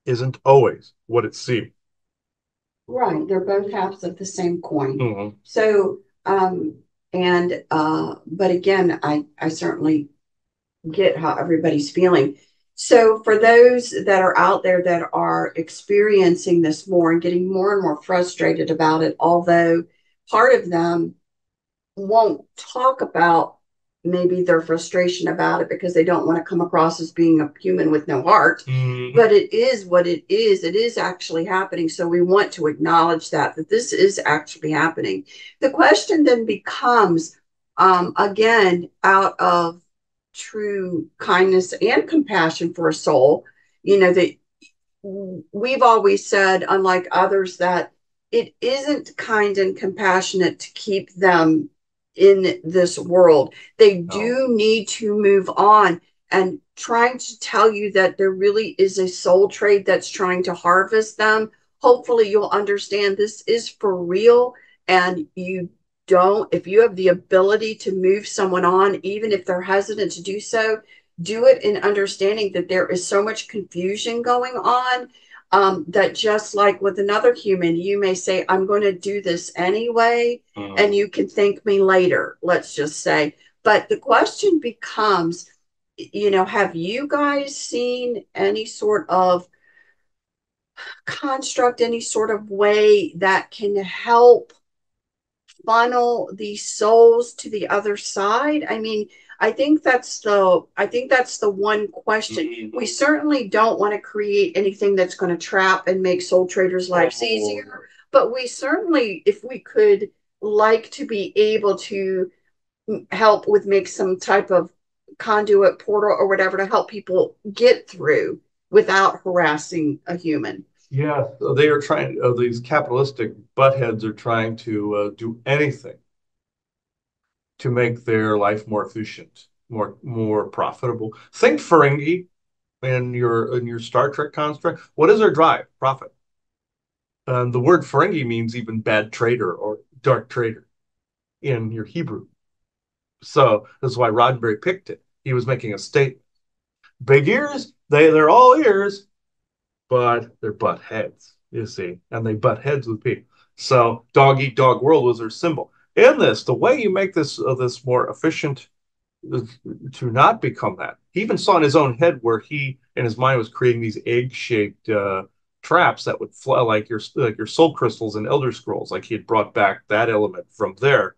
isn't always what it seems. Right. They're both halves of the same coin. Mm-hmm. So, and but again, I certainly get how everybody's feeling. So for those that are out there that are experiencing this more and getting more and more frustrated about it, although part of them won't talk about maybe their frustration about it because they don't want to come across as being a human with no heart. Mm-hmm. But it is what it is. It is actually happening. So we want to acknowledge that this is actually happening. The question then becomes, again, out of true kindness and compassion for a soul, that we've always said, unlike others, that it isn't kind and compassionate to keep them in this world. They do need to move on. And trying to tell you that there really is a soul trade that's trying to harvest them. Hopefully, you'll understand this is for real. And if you have the ability to move someone on, even if they're hesitant to do so, do it in understanding that there is so much confusion going on, that just like with another human, you may say, I'm going to do this anyway, and you can thank me later, let's just say. But the question becomes, have you guys seen any sort of construct, any sort of way that can help funnel these souls to the other side? I mean, I think that's the one question. We certainly don't want to create anything that's going to trap and make soul traders' lives easier, but we certainly, if we could, like to be able to help with make some type of conduit portal or whatever to help people get through without harassing a human. Yeah, they are trying, these capitalistic buttheads are trying to do anything to make their life more efficient, more profitable. Think Ferengi in your Star Trek construct. What is their drive? Profit. The word Ferengi means even bad trader or dark trader in your Hebrew. So that's why Roddenberry picked it. He was making a statement. Big ears, they're all ears, but they're butt heads, you see, and they butt heads with people. So dog eat dog world was their symbol. In this, the way you make this more efficient to not become that. He even saw in his own head where he in his mind was creating these egg-shaped traps that would fly like your soul crystals and Elder Scrolls. Like he had brought back that element from there,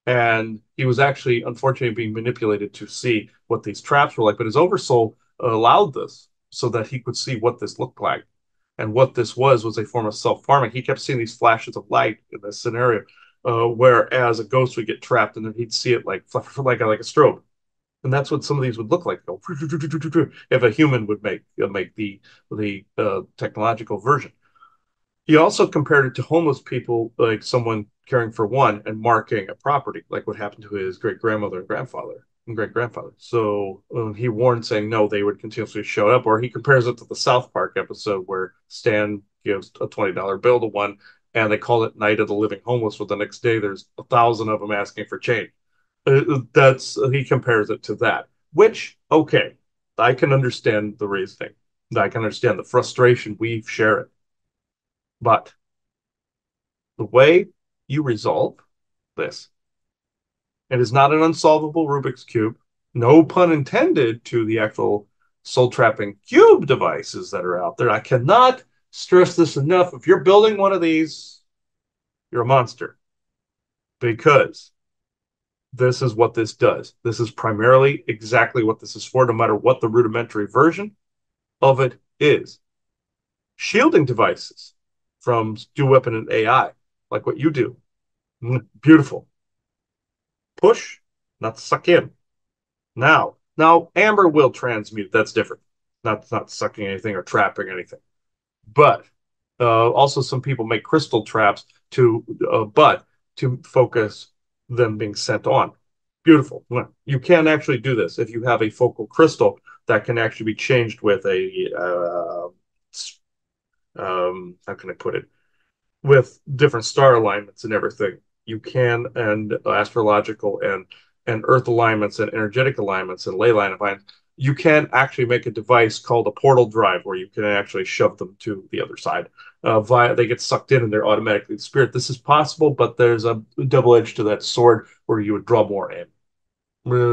and he was actually unfortunately being manipulated to see what these traps were like. But his oversoul allowed this so that he could see what this looked like. And what this was a form of self-harming. He kept seeing these flashes of light in this scenario, whereas a ghost would get trapped and then he'd see it like a strobe. And that's what some of these would look like. If a human would make the technological version. He also compared it to homeless people, like someone caring for one and marking a property, like what happened to his great grandmother and grandfather and great grandfather. So he warned, saying no, they would continuously show up. Or he compares it to the South Park episode where Stan gives a $20 bill to one, and they call it Night of the Living Homeless. But the next day, there's 1,000 of them asking for change. That's he compares it to that. Which okay, I can understand the reasoning. I can understand the frustration. We share it, but the way you resolve this. It is not an unsolvable Rubik's Cube. No pun intended to the actual soul trapping cube devices that are out there. I cannot stress this enough. If you're building one of these, you're a monster because this is what this does. This is primarily exactly what this is for, no matter what the rudimentary version of it is. Shielding devices from do weapon and AI, like what you do. Beautiful. Push, not suck in. Now, amber will transmute. That's different. Not sucking anything or trapping anything. But also, some people make crystal traps to focus them being sent on. Beautiful. You can actually do this if you have a focal crystal that can actually be changed with a how can I put it, with different star alignments and everything. You can, and astrological and earth alignments and energetic alignments and ley line alignments. You can actually make a device called a portal drive where you can actually shove them to the other side. They get sucked in and they're automatically the spirit. This is possible, but there's a double edge to that sword where you would draw more in.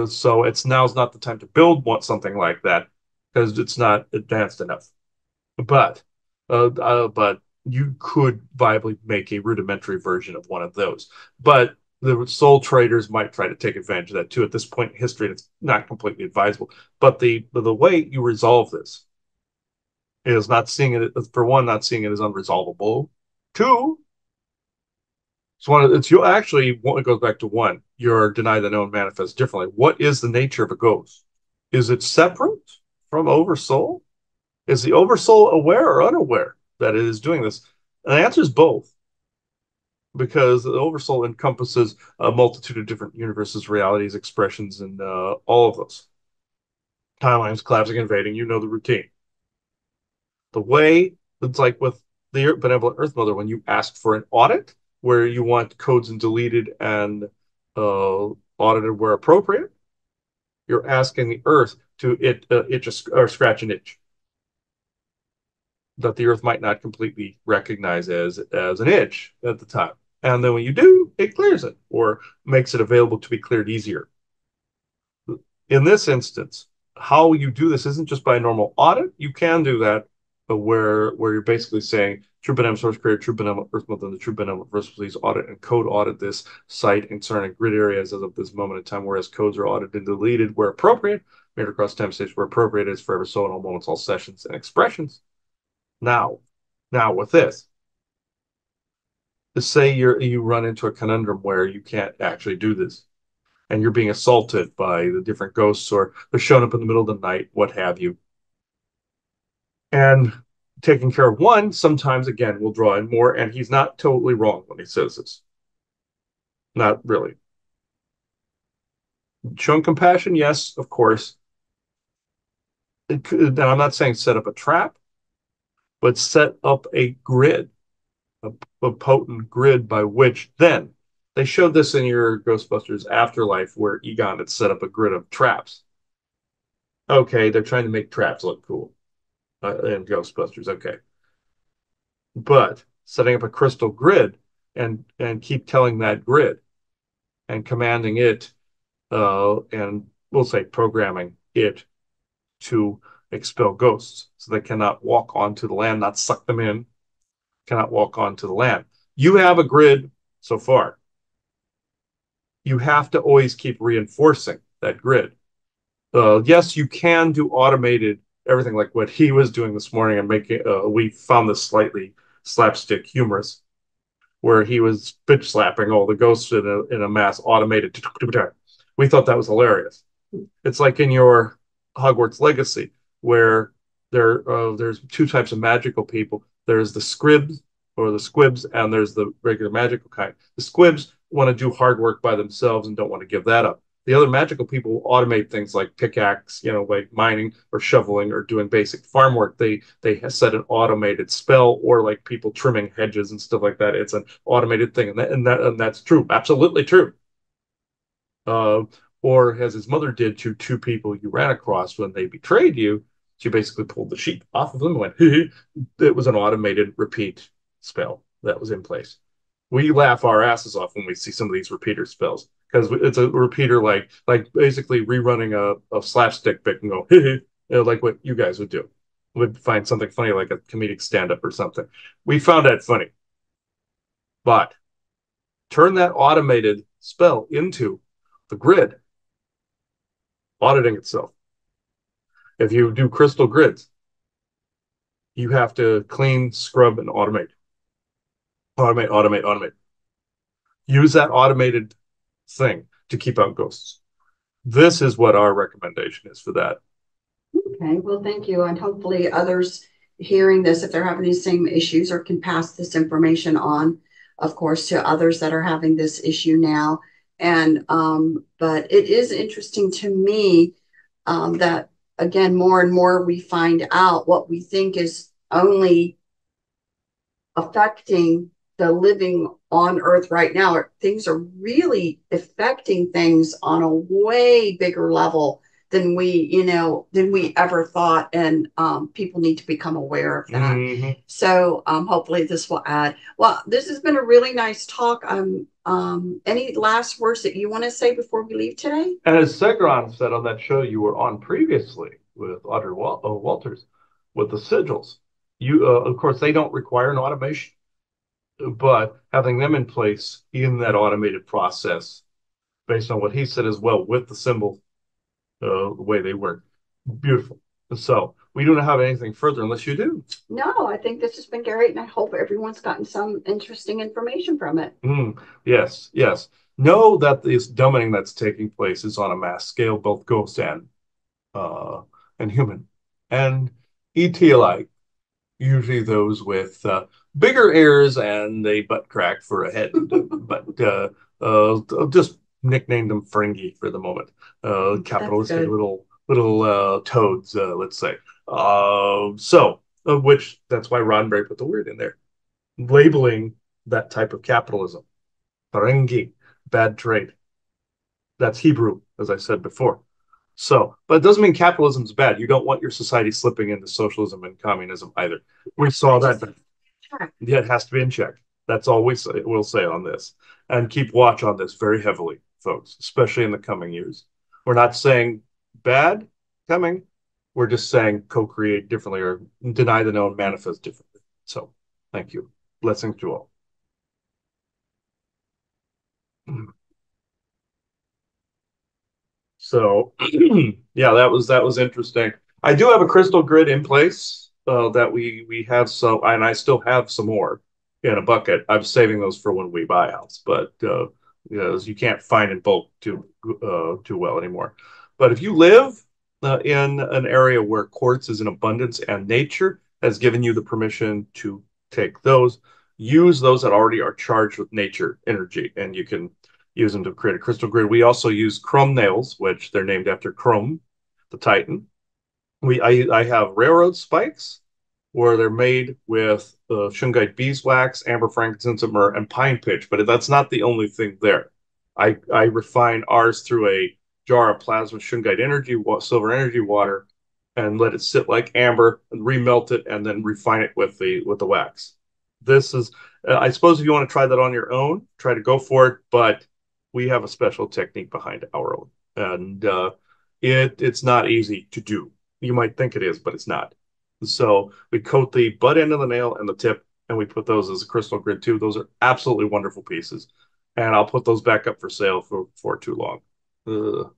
So now's not the time to build something like that because it's not advanced enough. But you could viably make a rudimentary version of one of those. But the soul traders might try to take advantage of that too. At this point in history, it's not completely advisable. But the way you resolve this is not seeing it, for one, not seeing it as unresolvable. Two, it's you actually, it goes back to one, you're deny the known manifest differently. What is the nature of a ghost? Is it separate from oversoul? Is the oversoul aware or unaware that it is doing this? And the answer is both, because the oversoul encompasses a multitude of different universes, realities, expressions, and all of those. Timelines collapsing, invading, you know the routine. The way it's like with the benevolent Earth Mother, when you ask for an audit where you want codes and deleted and audited where appropriate, you're asking the Earth to itch or scratch an itch that the Earth might not completely recognize as an itch at the time. And then when you do, it clears it or makes it available to be cleared easier. In this instance, how you do this isn't just by a normal audit. You can do that, but where you're basically saying True Benevolent Source Creator, True Benevolent Earth Mother, and the True Benevolent Universal Please audit and code audit this site and certain grid areas as of this moment in time, whereas codes are audited and deleted where appropriate, made across time states where appropriate is forever so in all moments, all sessions, and expressions. Now, now with this, to say you run into a conundrum where you can't actually do this and you're being assaulted by the different ghosts or they're showing up in the middle of the night, what have you. And taking care of one, sometimes again, will draw in more. And he's not totally wrong when he says this. Not really. Showing compassion, yes, of course. And I'm not saying set up a trap, but set up a grid, a, a potent grid by which then they showed this in your Ghostbusters Afterlife where Egon had set up a grid of traps. Okay, they're trying to make traps look cool in Ghostbusters. Okay, but setting up a crystal grid and keep telling that grid and commanding it and we'll say programming it to expel ghosts so they cannot walk onto the land, not suck them in, cannot walk onto the land. You have a grid so far. You have to always keep reinforcing that grid. Yes, you can do automated everything like what he was doing this morning and making. We found this slightly slapstick humorous, where he was bitch slapping all the ghosts in a mass automated. We thought that was hilarious. It's like in your Hogwarts Legacy, where there's two types of magical people. There's the scribs or the squibs, and there's the regular magical kind. The squibs want to do hard work by themselves and don't want to give that up. The other magical people automate things like pickaxe, like mining or shoveling or doing basic farm work. They set an automated spell, or like people trimming hedges and stuff like that. It's an automated thing, and that's true, absolutely true. uh, or as his mother did to two people you ran across when they betrayed you. She basically pulled the sheet off of them and went, it was an automated repeat spell that was in place. We laugh our asses off when we see some of these repeater spells because it's a repeater like basically rerunning a slapstick bit and go, like what you guys would do. Would find something funny like a comedic stand up or something. We found that funny. But turn that automated spell into the grid auditing itself. If you do crystal grids, you have to clean, scrub, and automate. Automate, automate, automate. Use that automated thing to keep out ghosts. This is what our recommendation is for that. Okay, well, thank you. And hopefully others hearing this, if they're having these same issues, or can pass this information on, of course, to others that are having this issue now. And but it is interesting to me that again, more and more we find out what we think is only affecting the living on earth right now. Things are really affecting things on a way bigger level than we ever thought. And people need to become aware of that. Mm-hmm. So hopefully this will add. Well, this has been a really nice talk. Any last words that you want to say before we leave today? And as Segron said on that show you were on previously with Audrey Walters, with the sigils, of course, they don't require an automation, but having them in place in that automated process, based on what he said as well, with the symbol, the way they work, beautiful. So we don't have anything further unless you do. No, I think this has been great, and I hope everyone's gotten some interesting information from it. Yes, yes. Know that this dumbing that's taking place is on a mass scale, both ghost uh, and human. And ET alike, usually those with bigger ears and a butt crack for a head, but just nicknamed them Fringy for the moment. Capitalistic little toads, let's say. Which that's why Roddenberry put the word in there, labeling that type of capitalism. Ferengi, bad trade. That's Hebrew, as I said before. So, but it doesn't mean capitalism is bad. You don't want your society slipping into socialism and communism either. We saw that. Yeah, it has to be in check. That's all we'll say on this. And keep watch on this very heavily, folks, especially in the coming years. We're not saying bad. coming. We're just saying co-create differently or deny the known, manifest differently. So thank you. Blessings to all. So yeah, that was interesting. I do have a crystal grid in place that we have some, and I still have some more in a bucket. I'm saving those for when we buy a house, but you can't find in bulk too well anymore. But if you live in an area where quartz is in abundance and nature has given you the permission to take those, use those that already are charged with nature energy, and you can use them to create a crystal grid. We also use chrome nails, which they're named after Chrome, the Titan. I have railroad spikes where they're made with shungite beeswax, amber, frankincense, and myrrh, and pine pitch. But that's not the only thing there. I refine ours through a jar of plasma shungite energy, silver energy water, and let it sit like amber, and remelt it, and then refine it with the wax. This is, I suppose, if you want to try that on your own, try to go for it. But we have a special technique behind our own, and it's not easy to do. You might think it is, but it's not. So we coat the butt end of the nail and the tip, and we put those as a crystal grid too. Those are absolutely wonderful pieces, and I'll put those back up for sale for too long.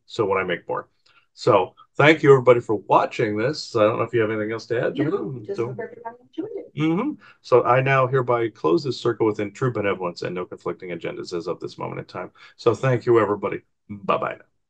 So when I make more. So thank you everybody for watching this. I don't know if you have anything else to add, No, Joanna. just So, hope everybody enjoyed it. so I now hereby close this circle within true benevolence and no conflicting agendas as of this moment in time. So thank you everybody. Bye bye.